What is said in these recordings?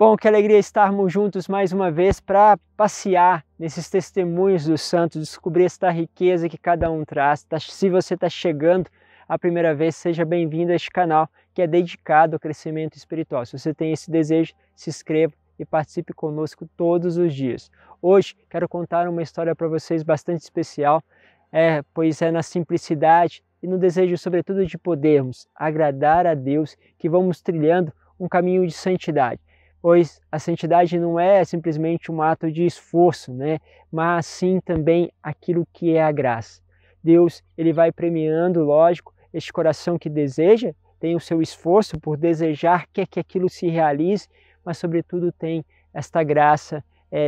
Bom, que alegria estarmos juntos mais uma vez para passear nesses testemunhos dos santos, descobrir esta riqueza que cada um traz. Se você está chegando a primeira vez, seja bem-vindo a este canal que é dedicado ao crescimento espiritual. Se você tem esse desejo, se inscreva e participe conosco todos os dias. Hoje quero contar uma história para vocês bastante especial, pois é na simplicidade e no desejo, sobretudo, de podermos agradar a Deus que vamos trilhando um caminho de santidade. Pois a santidade não é simplesmente um ato de esforço, mas sim também aquilo que é a graça. Deus, ele vai premiando, lógico, este coração que deseja, tem o seu esforço por desejar, quer que aquilo se realize, mas sobretudo tem esta graça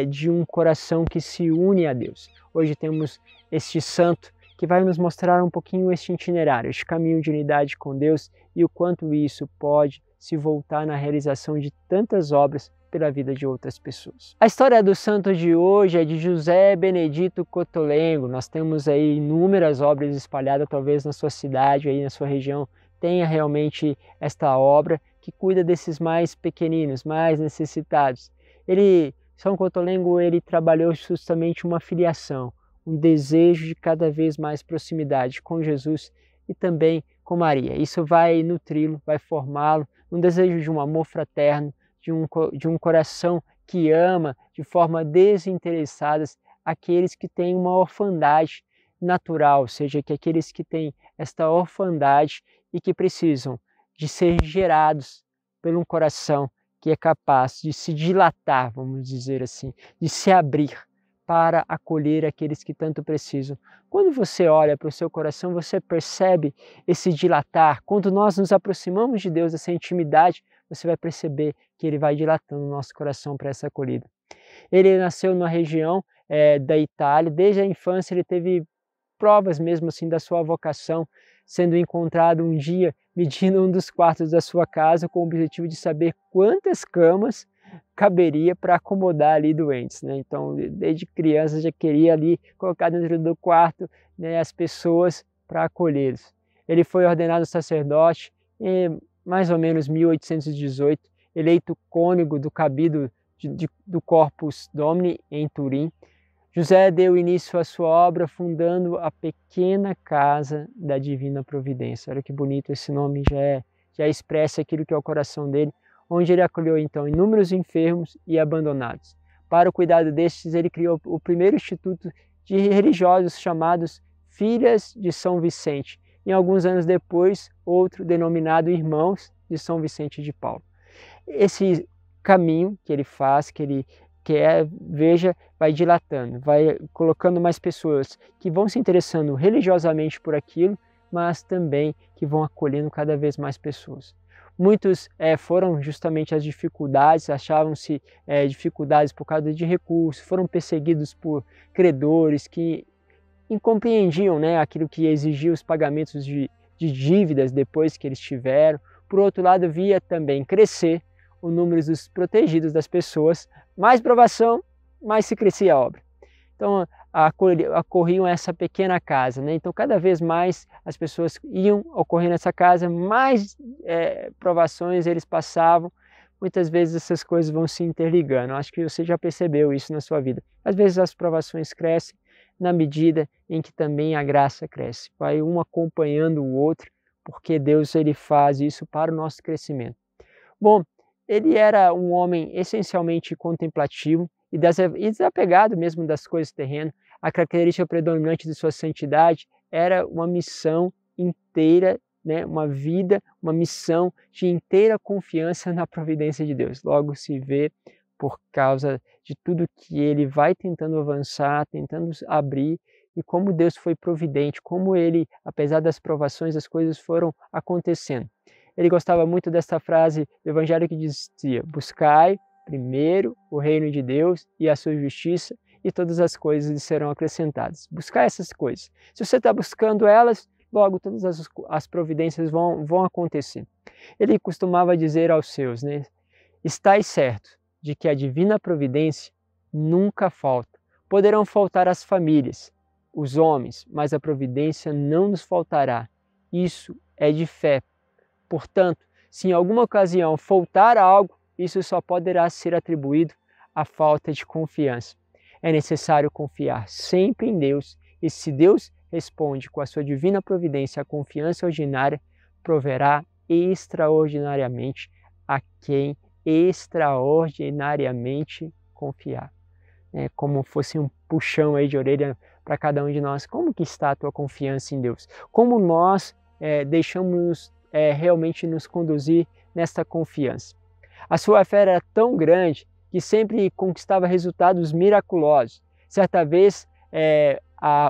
de um coração que se une a Deus. Hoje temos este santo que vai nos mostrar um pouquinho este itinerário, este caminho de unidade com Deus e o quanto isso pode se voltar na realização de tantas obras pela vida de outras pessoas. A história do santo de hoje é de José Benedito Cotolengo. Nós temos aí inúmeras obras espalhadas, talvez na sua cidade, aí na sua região, tenha realmente esta obra que cuida desses mais pequeninos, mais necessitados. São Cotolengo, ele trabalhou justamente uma filiação, um desejo de cada vez mais proximidade com Jesus e também com Maria. Isso vai nutri-lo, vai formá-lo, um desejo de um amor fraterno, de um coração que ama de forma desinteressada aqueles que têm uma orfandade natural, ou seja, que aqueles que têm esta orfandade e que precisam de ser gerados por um coração que é capaz de se dilatar, vamos dizer assim, de se abrir para acolher aqueles que tanto precisam. Quando você olha para o seu coração, você percebe esse dilatar. Quando nós nos aproximamos de Deus, essa intimidade, você vai perceber que Ele vai dilatando o nosso coração para essa acolhida. Ele nasceu na região da Itália, desde a infância ele teve provas mesmo assim da sua vocação, sendo encontrado um dia medindo um dos quartos da sua casa com o objetivo de saber quantas camas caberia para acomodar ali doentes, Então, desde criança já queria ali colocar dentro do quarto as pessoas para acolhê-los. Ele foi ordenado sacerdote em mais ou menos 1818, eleito cônego do cabido do Corpus Domini em Turim. José deu início à sua obra fundando a pequena casa da Divina Providência. Olha que bonito, esse nome já expressa aquilo que é o coração dele, onde ele acolheu então inúmeros enfermos e abandonados. Para o cuidado destes, ele criou o primeiro instituto de religiosos chamados Filhas de São Vicente, e alguns anos depois, outro denominado Irmãos de São Vicente de Paulo. Esse caminho que ele faz, que ele quer, veja, vai dilatando, vai colocando mais pessoas que vão se interessando religiosamente por aquilo, mas também que vão acolhendo cada vez mais pessoas. Muitos foram justamente as dificuldades, achavam-se dificuldades por causa de recursos, foram perseguidos por credores que incompreendiam aquilo que exigia os pagamentos de dívidas depois que eles tiveram. Por outro lado, via também crescer o número dos protegidos das pessoas, mais provação, mais se crescia a obra. Então, acorriam essa pequena casa, Então, cada vez mais as pessoas iam ocorrer nessa casa, mais provações eles passavam. Muitas vezes essas coisas vão se interligando. Acho que você já percebeu isso na sua vida. Às vezes as provações crescem na medida em que também a graça cresce. Vai um acompanhando o outro, porque Deus ele faz isso para o nosso crescimento. Bom, ele era um homem essencialmente contemplativo e desapegado mesmo das coisas terrenas. A característica predominante de sua santidade era uma missão inteira, uma vida, uma missão de inteira confiança na providência de Deus. Logo se vê, por causa de tudo que ele vai tentando avançar, tentando abrir, e como Deus foi providente, como ele, apesar das provações, as coisas foram acontecendo. Ele gostava muito desta frase do Evangelho que dizia: buscai primeiro o reino de Deus e a sua justiça, e todas as coisas lhe serão acrescentadas. Buscar essas coisas. Se você está buscando elas, logo todas as providências vão acontecer. Ele costumava dizer aos seus, estais certo de que a divina providência nunca falta. Poderão faltar as famílias, os homens, mas a providência não nos faltará. Isso é de fé. Portanto, se em alguma ocasião faltar algo, isso só poderá ser atribuído à falta de confiança. É necessário confiar sempre em Deus, e se Deus responde com a sua divina providência à confiança ordinária, proverá extraordinariamente a quem extraordinariamente confiar. É como fosse um puxão aí de orelha para cada um de nós. Como que está a tua confiança em Deus? Como nós deixamos realmente nos conduzir nesta confiança? A sua fé era tão grande que sempre conquistava resultados miraculosos. Certa vez,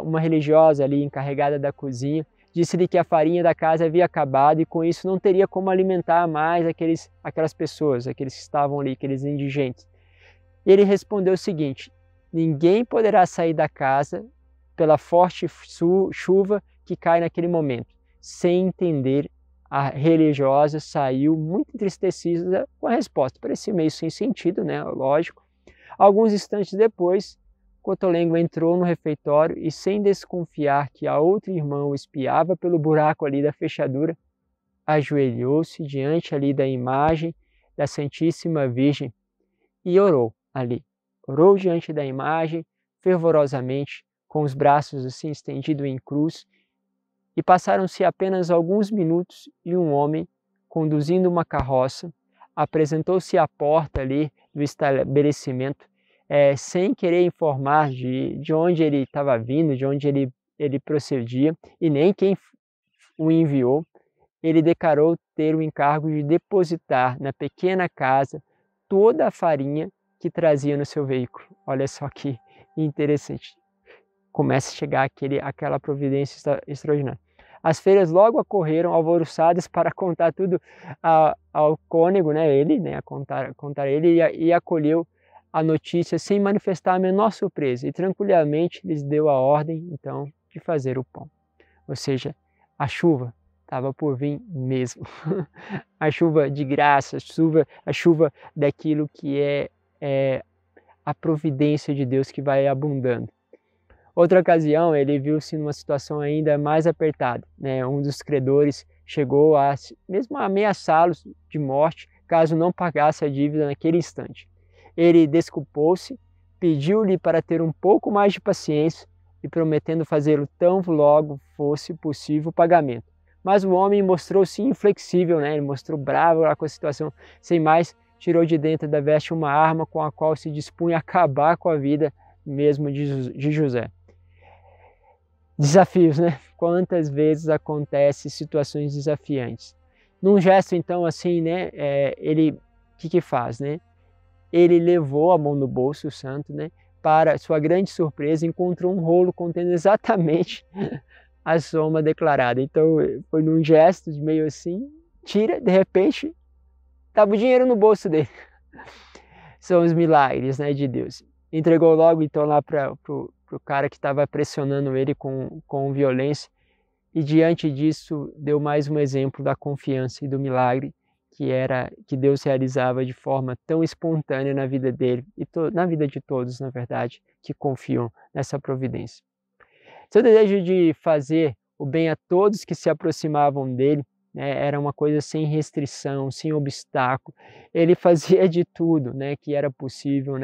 uma religiosa ali encarregada da cozinha disse-lhe que a farinha da casa havia acabado e com isso não teria como alimentar mais aquelas pessoas, aqueles que estavam ali, aqueles indigentes. E ele respondeu o seguinte: ninguém poderá sair da casa pela forte chuva que cai naquele momento. Sem entender, a religiosa saiu muito entristecida com a resposta. Parecia meio sem sentido, né? Lógico. Alguns instantes depois, Cotolengo entrou no refeitório e, sem desconfiar que a outra irmã o espiava pelo buraco ali da fechadura, ajoelhou-se diante ali da imagem da Santíssima Virgem e orou ali. Orou diante da imagem, fervorosamente, com os braços assim estendidos em cruz, e passaram-se apenas alguns minutos e um homem, conduzindo uma carroça, apresentou-se à porta ali do estabelecimento, sem querer informar de onde ele estava vindo, de onde ele procedia, e nem quem o enviou. Ele declarou ter o encargo de depositar na pequena casa toda a farinha que trazia no seu veículo. Olha só que interessante. Começa a chegar aquela providência extraordinária. As freiras logo acorreram alvoroçadas para contar tudo ao cônego, a contar ele, e acolheu a notícia sem manifestar a menor surpresa, e tranquilamente lhes deu a ordem, então, de fazer o pão. Ou seja, a chuva estava por vir mesmo. A chuva de graça, a chuva daquilo que é a providência de Deus que vai abundando. Outra ocasião, ele viu-se numa situação ainda mais apertada. Um dos credores chegou mesmo a ameaçá-los de morte caso não pagasse a dívida naquele instante. Ele desculpou-se, pediu-lhe para ter um pouco mais de paciência e prometendo fazê-lo tão logo fosse possível o pagamento. Mas o homem mostrou-se inflexível, ele mostrou bravo lá com a situação. Sem mais, tirou de dentro da veste uma arma com a qual se dispunha a acabar com a vida mesmo de José. Desafios, Quantas vezes acontecem situações desafiantes. Num gesto, então, assim, ele, o que faz, Ele levou a mão no bolso, o santo, para sua grande surpresa, encontrou um rolo contendo exatamente a soma declarada. Então, foi num gesto de meio assim, tira, de repente, estava o dinheiro no bolso dele. São os milagres, de Deus. Entregou logo, então, lá para o cara que estava pressionando ele com violência, e diante disso deu mais um exemplo da confiança e do milagre que Deus realizava de forma tão espontânea na vida dele e na vida de todos, na verdade, que confiam nessa providência. Seu desejo de fazer o bem a todos que se aproximavam dele era uma coisa sem restrição, sem obstáculo. Ele fazia de tudo que era possível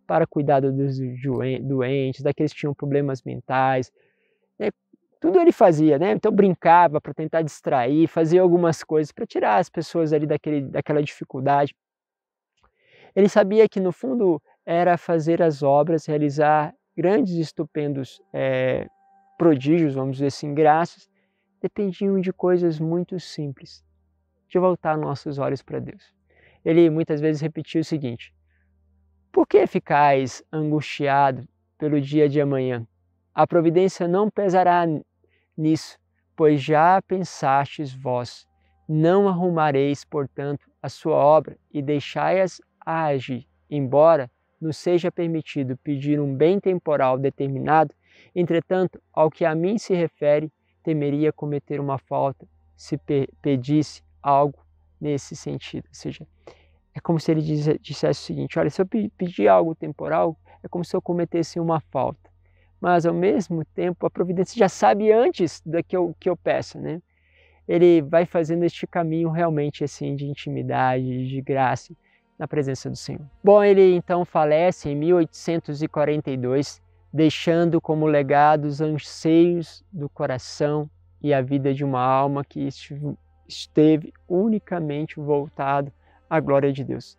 para cuidar dos doentes, daqueles que tinham problemas mentais. Tudo ele fazia, então brincava para tentar distrair, fazia algumas coisas para tirar as pessoas ali daquela dificuldade. Ele sabia que no fundo era fazer as obras, realizar grandes e estupendos prodígios, vamos dizer assim, graças, dependiam de coisas muito simples, de voltar nossos olhos para Deus. Ele muitas vezes repetia o seguinte: por que ficais angustiado pelo dia de amanhã? A providência não pesará nisso, pois já pensastes vós. Não arrumareis, portanto, a sua obra e deixai-as agir, embora nos seja permitido pedir um bem temporal determinado. Entretanto, ao que a mim se refere, temeria cometer uma falta se pedisse algo nesse sentido. Ou seja, é como se ele dissesse o seguinte: olha, se eu pedir algo temporal, é como se eu cometesse uma falta. Mas, ao mesmo tempo, a providência já sabe antes do que eu peço, Ele vai fazendo este caminho realmente assim de intimidade, de graça, na presença do Senhor. Bom, ele então falece em 1842, deixando como legado os anseios do coração e a vida de uma alma que esteve unicamente voltado à glória de Deus.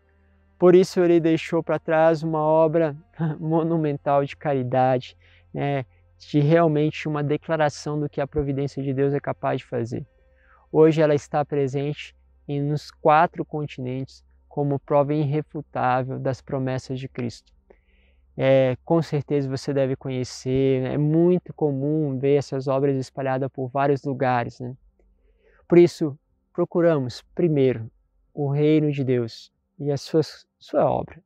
Por isso ele deixou para trás uma obra monumental de caridade, né, de realmente uma declaração do que a providência de Deus é capaz de fazer. Hoje ela está presente nos 4 continentes como prova irrefutável das promessas de Cristo. Com certeza você deve conhecer, é muito comum ver essas obras espalhadas por vários lugares, né? Por isso, procuramos primeiro o reino de Deus e a sua obra,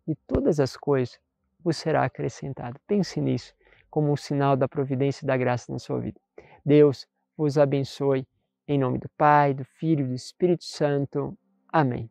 e todas as coisas vos será acrescentado. Pense nisso como um sinal da providência e da graça na sua vida. Deus vos abençoe, em nome do Pai, do Filho e do Espírito Santo. Amém.